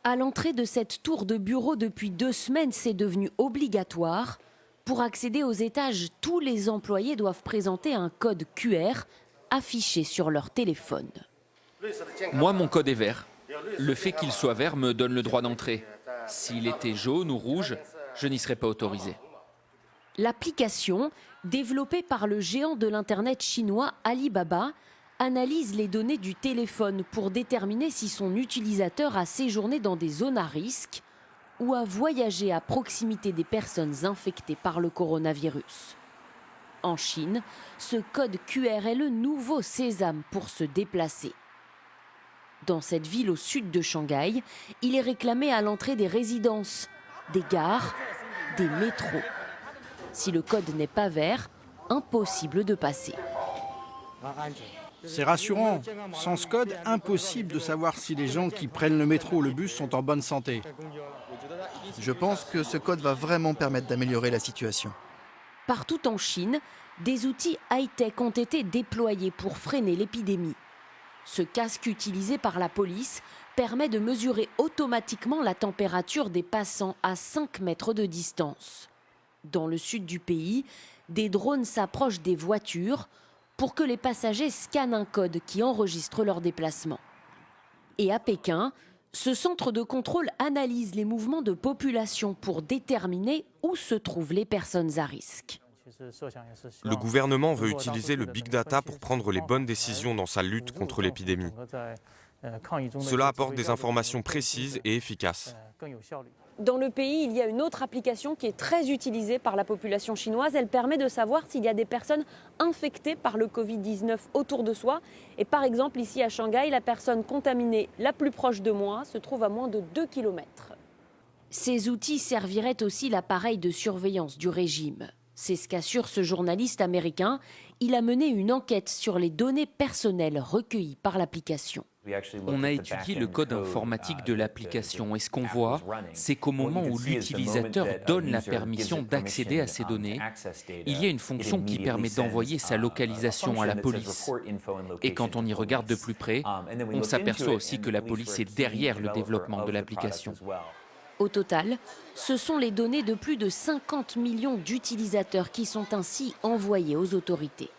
À l'entrée de cette tour de bureau depuis 2 semaines, c'est devenu obligatoire. Pour accéder aux étages, tous les employés doivent présenter un code QR affiché sur leur téléphone. Moi, mon code est vert. Le fait qu'il soit vert me donne le droit d'entrer. S'il était jaune ou rouge, je n'y serais pas autorisé. L'application, développée par le géant de l'Internet chinois Alibaba, analyse les données du téléphone pour déterminer si son utilisateur a séjourné dans des zones à risque ou a voyagé à proximité des personnes infectées par le coronavirus. En Chine, ce code QR est le nouveau sésame pour se déplacer. Dans cette ville au sud de Shanghai, il est réclamé à l'entrée des résidences, des gares, des métros. Si le code n'est pas vert, impossible de passer. C'est rassurant. Sans ce code, impossible de savoir si les gens qui prennent le métro ou le bus sont en bonne santé. Je pense que ce code va vraiment permettre d'améliorer la situation. Partout en Chine, des outils high-tech ont été déployés pour freiner l'épidémie. Ce casque utilisé par la police permet de mesurer automatiquement la température des passants à 5 mètres de distance. Dans le sud du pays, des drones s'approchent des voitures pour que les passagers scannent un code qui enregistre leur déplacement. Et à Pékin, ce centre de contrôle analyse les mouvements de population pour déterminer où se trouvent les personnes à risque. Le gouvernement veut utiliser le big data pour prendre les bonnes décisions dans sa lutte contre l'épidémie. Cela apporte des informations précises et efficaces. Dans le pays, il y a une autre application qui est très utilisée par la population chinoise. Elle permet de savoir s'il y a des personnes infectées par le Covid-19 autour de soi. Et par exemple, ici à Shanghai, la personne contaminée la plus proche de moi se trouve à moins de 2 km. Ces outils serviraient aussi l'appareil de surveillance du régime. C'est ce qu'assure ce journaliste américain. Il a mené une enquête sur les données personnelles recueillies par l'application. On a étudié le code informatique de l'application et ce qu'on voit, c'est qu'au moment où l'utilisateur donne la permission d'accéder à ces données, il y a une fonction qui permet d'envoyer sa localisation à la police. Et quand on y regarde de plus près, on s'aperçoit aussi que la police est derrière le développement de l'application. Au total, ce sont les données de plus de 50 millions d'utilisateurs qui sont ainsi envoyées aux autorités.